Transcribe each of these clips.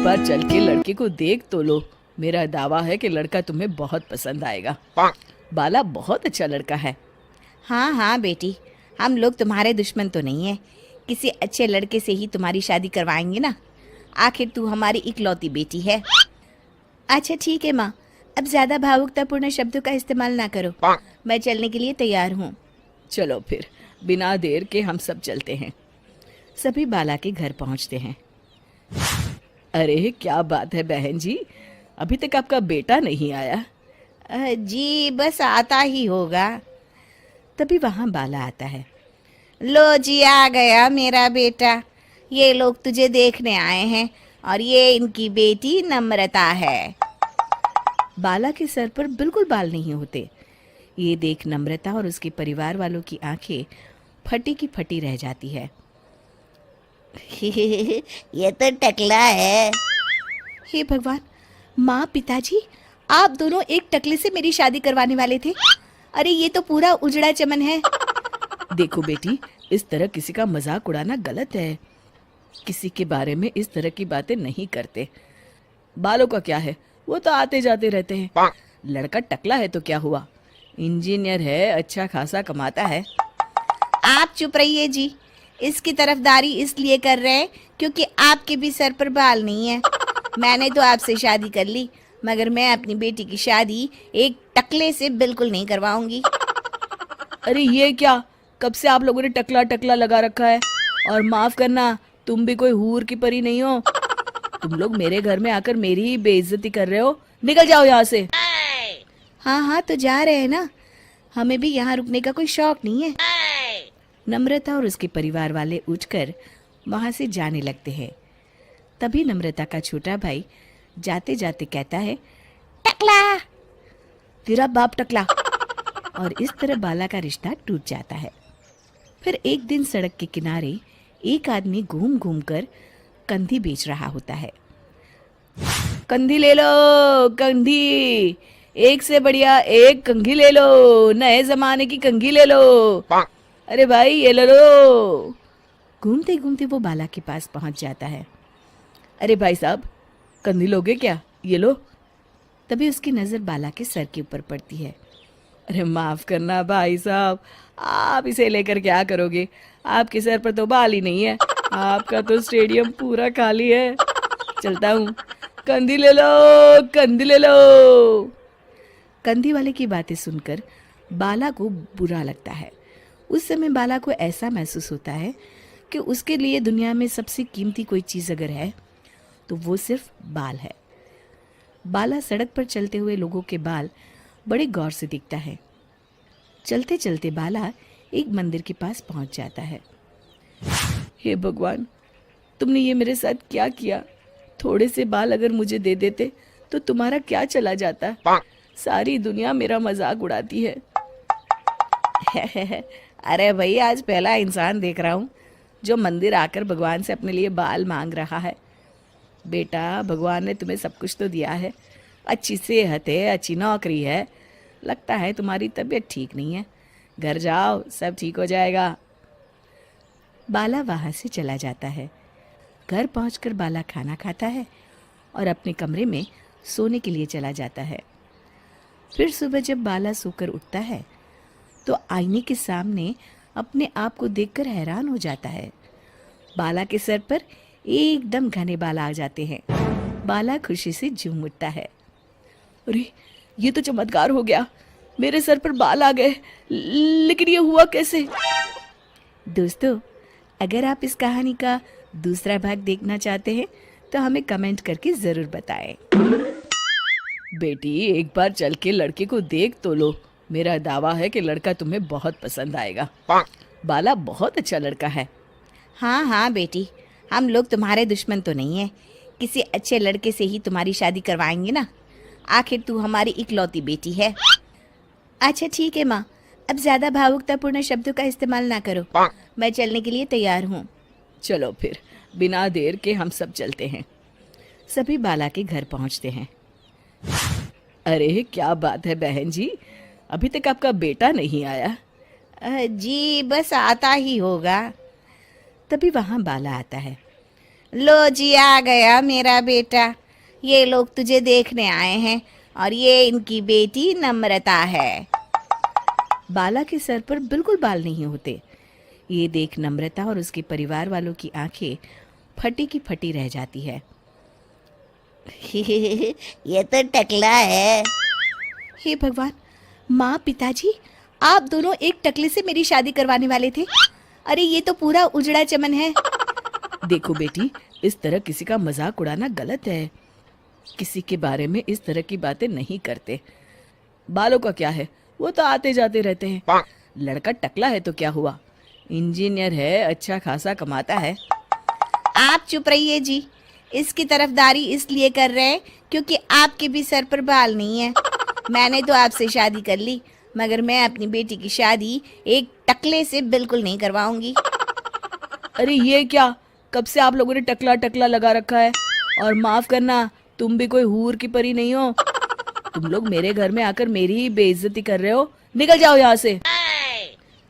एक बार चल के लड़के को देख तो लो। मेरा दावा है कि लड़का तुम्हें बहुत पसंद आएगा। बाला बहुत अच्छा लड़का है। हाँ हाँ बेटी, हम लोग तुम्हारे दुश्मन तो नहीं है। किसी अच्छे लड़के से ही तुम्हारी शादी करवाएंगे ना। आखिर तू हमारी इकलौती बेटी है। अच्छा ठीक है माँ, अब ज़्यादा भावुकतापूर्ण शब्दों का इस्तेमाल ना करो। मैं चलने के लिए तैयार हूँ। चलो फिर, बिना देर के हम सब चलते हैं। सभी बाला के घर पहुंचते हैं। अरे क्या बात है बहन जी, अभी तक आपका बेटा नहीं आया? जी बस आता ही होगा। तभी वहां बाला आता है। लो जी, आ गया मेरा बेटा। ये लोग तुझे देखने आए हैं और ये इनकी बेटी नम्रता है। बाला के सर पर बिल्कुल बाल नहीं होते। ये देख नम्रता और उसके परिवार वालों की आंखें फटी की फटी रह जाती है। ये तो टकला है। हे भगवान, माँ पिताजी, आप दोनों एक टकले से मेरी शादी करवाने वाले थे। अरे ये तो पूरा उजड़ा चमन है। देखो बेटी, इस तरह किसी का मजाक उड़ाना गलत है। किसी के बारे में इस तरह की बातें नहीं करते। बालों का क्या है, वो तो आते जाते रहते हैं। लड़का टकला है तो क्या हुआ, इंजीनियर है, अच्छा खासा कमाता है। आप चुप रहिए जी। इसकी तरफदारी इसलिए कर रहे हैं क्योंकि आपके भी सर पर बाल नहीं है। मैंने तो आपसे शादी कर ली, मगर मैं अपनी बेटी की शादी एक टकले से बिल्कुल नहीं करवाऊंगी। अरे ये क्या, कब से आप लोगों ने टकला टकला लगा रखा है? और माफ करना, तुम भी कोई हूर की परी नहीं हो। तुम लोग मेरे घर में आकर मेरी ही बेइज्जती कर रहे हो। निकल जाओ यहाँ से। हाँ हाँ तो जा रहे हैं ना, हमें भी यहाँ रुकने का कोई शौक नहीं है। नम्रता और उसके परिवार वाले उठकर वहां से जाने लगते हैं। तभी नम्रता का छोटा भाई जाते जाते कहता है, टकला, तेरा बाप टकला। और इस तरह बाला का रिश्ता टूट जाता है। फिर एक दिन सड़क के किनारे एक आदमी घूम घूम कर कंधी बेच रहा होता है। कंधी ले लो, कंधी, एक से बढ़िया एक कंघी ले लो, नए जमाने की कंघी ले लो। अरे भाई ये ले लो। घूमते घूमते वो बाला के पास पहुंच जाता है। अरे भाई साहब, कंधी लोगे क्या? ये लो। तभी उसकी नजर बाला के सर के ऊपर पड़ती है। अरे माफ करना भाई साहब, आप इसे लेकर क्या करोगे? आपके सर पर तो बाल ही नहीं है, आपका तो स्टेडियम पूरा खाली है। चलता हूँ, कंधी ले लो, कंधी ले लो। कंधी वाले की बातें सुनकर बाला को बुरा लगता है। उस समय बाला को ऐसा महसूस होता है कि उसके लिए दुनिया में सबसे कीमती कोई चीज अगर है तो वो सिर्फ बाल है। बाला सड़क पर चलते हुए लोगों के बाल बड़े गौर से दिखता है। चलते चलते बाला एक मंदिर के पास पहुंच जाता है। हे भगवान, तुमने ये मेरे साथ क्या किया? थोड़े से बाल अगर मुझे दे देते तो तुम्हारा क्या चला जाता? सारी दुनिया मेरा मजाक उड़ाती है। अरे भाई, आज पहला इंसान देख रहा हूँ जो मंदिर आकर भगवान से अपने लिए बाल मांग रहा है। बेटा, भगवान ने तुम्हें सब कुछ तो दिया है, अच्छी सेहत है, अच्छी नौकरी है। लगता है तुम्हारी तबीयत ठीक नहीं है। घर जाओ, सब ठीक हो जाएगा। बाला वहां से चला जाता है। घर पहुंचकर बाला खाना खाता है और अपने कमरे में सोने के लिए चला जाता है। फिर सुबह जब बाला सोकर उठता है तो आईने के सामने अपने आप को देखकर हैरान हो जाता है। बाला के सर पर एकदम घने बाल आ जाते हैं। बाला खुशी से झूम उठता है। अरे ये तो चमत्कार हो गया, मेरे सर पर बाल आ गए। लेकिन ये हुआ कैसे? दोस्तों, अगर आप इस कहानी का दूसरा भाग देखना चाहते हैं तो हमें कमेंट करके जरूर बताएं। बेटी, एक बार चल के लड़के को देख तो लो। मेरा दावा है कि लड़का तुम्हें बहुत पसंद आएगा। बाला बहुत अच्छा लड़का है। हाँ हाँ बेटी, हम लोग तुम्हारे दुश्मन तो नहीं है। किसी अच्छे लड़के से ही तुम्हारी शादी करवाएंगे ना। आखिर तू हमारी इकलौती बेटी है। अच्छा ठीक है माँ, अब ज़्यादा भावुकतापूर्ण शब्दों का इस्तेमाल ना करो। मैं चलने के लिए तैयार हूँ। चलो फिर, बिना देर के हम सब चलते हैं। सभी बाला के घर पहुंचते हैं। अरे क्या बात है बहन जी, अभी तक आपका बेटा नहीं आया? जी बस आता ही होगा। तभी वहां बाला आता है। लो जी, आ गया मेरा बेटा। ये लोग तुझे देखने आए हैं और ये इनकी बेटी नम्रता है। बाला के सर पर बिल्कुल बाल नहीं होते। ये देख नम्रता और उसके परिवार वालों की आंखें फटी की फटी रह जाती है। ये तो टकला है। हे भगवान, माँ पिताजी, आप दोनों एक टकले से मेरी शादी करवाने वाले थे। अरे ये तो पूरा उजड़ा चमन है। देखो बेटी, इस तरह किसी का मजाक उड़ाना गलत है। किसी के बारे में इस तरह की बातें नहीं करते। बालों का क्या है, वो तो आते जाते रहते हैं। लड़का टकला है तो क्या हुआ, इंजीनियर है, अच्छा खासा कमाता है। आप चुप रहिए जी। इसकी तरफदारी इसलिए कर रहे हैं क्योंकि आपके भी सर पर बाल नहीं है। मैंने तो आपसे शादी कर ली, मगर मैं अपनी बेटी की शादी एक टकले से बिल्कुल नहीं करवाऊंगी। अरे ये क्या, कब से आप लोगों ने टकला टकला लगा रखा है? और माफ करना, तुम भी कोई हूर की परी नहीं हो। तुम लोग मेरे घर में आकर मेरी ही बेइज्जती कर रहे हो। निकल जाओ यहाँ से।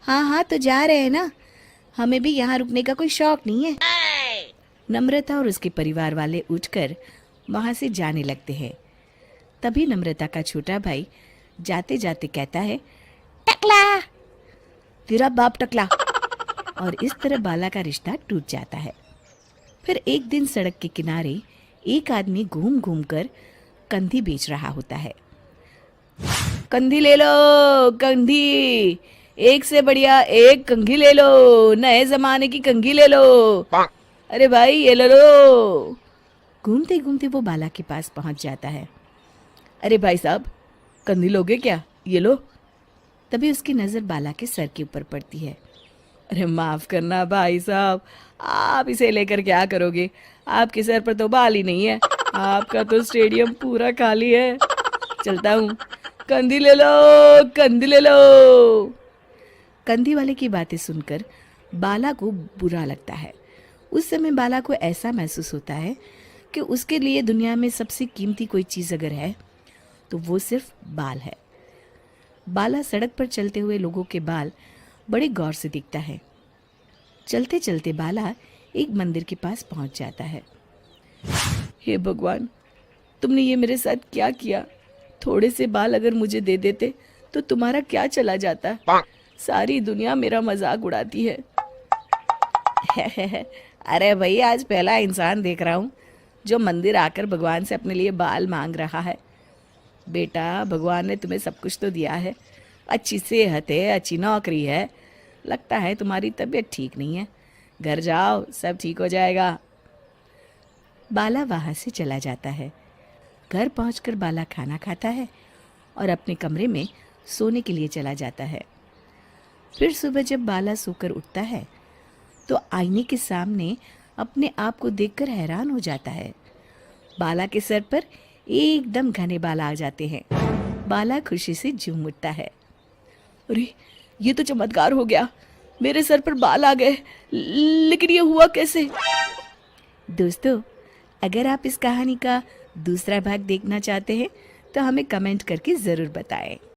हाँ हाँ, तो जा रहे हैं ना, हमें भी यहाँ रुकने का कोई शौक नहीं है। नम्रता और उसके परिवार वाले उठकर वहां से जाने लगते हैं। तभी नम्रता का छोटा भाई जाते जाते कहता है, टकला। तेरा बाप टकला। और इस तरह बाला का रिश्ता टूट जाता है। फिर एक दिन सड़क के किनारे एक आदमी घूम घूम कर कंधी बेच रहा होता है। कंधी ले लो, कंधी, एक से बढ़िया एक कंघी ले लो, नए जमाने की कंघी ले लो। अरे भाई ये ले लो। घूमते घूमते वो बाला के पास पहुंच जाता है। अरे भाई साहब, कंधी लोगे क्या? ये लो। तभी उसकी नजर बाला के सर के ऊपर पड़ती है। अरे माफ करना भाई साहब, आप इसे लेकर क्या करोगे? आपके सर पर तो बाल ही नहीं है। आपका तो स्टेडियम पूरा खाली है। चलता हूँ, कंधी ले लो, कंधी ले लो। कंधी वाले की बातें सुनकर बाला को बुरा लगता है। उस समय बाला को ऐसा महसूस होता है कि उसके लिए दुनिया में सबसे कीमती कोई चीज़ अगर है तो वो सिर्फ बाल है। बाला सड़क पर चलते हुए लोगों के बाल बड़े गौर से देखता है। चलते चलते बाला एक मंदिर के पास पहुंच जाता है। हे भगवान, तुमने ये मेरे साथ क्या किया? थोड़े से बाल अगर मुझे दे देते तो तुम्हारा क्या चला जाता? सारी दुनिया मेरा मजाक उड़ाती है। अरे भाई, आज पहला इंसान देख रहा हूँ जो मंदिर आकर भगवान से अपने लिए बाल मांग रहा है। बेटा, भगवान ने तुम्हें सब कुछ तो दिया है। अच्छी सेहत है, अच्छी नौकरी है। लगता है तुम्हारी तबीयत ठीक नहीं है। घर जाओ, सब ठीक हो जाएगा। बाला वहाँ से चला जाता है। घर पहुंचकर बाला खाना खाता है और अपने कमरे में सोने के लिए चला जाता है। फिर सुबह जब बाला सोकर उठता है तो आईने के सामने अपने आप को देखकर हैरान हो जाता है। बाला के सर पर एकदम घने बाल आ जाते हैं। बाला खुशी से झूम उठता है। अरे ये तो चमत्कार हो गया, मेरे सर पर बाल आ गए। लेकिन ये हुआ कैसे? दोस्तों, अगर आप इस कहानी का दूसरा भाग देखना चाहते हैं तो हमें कमेंट करके ज़रूर बताएं।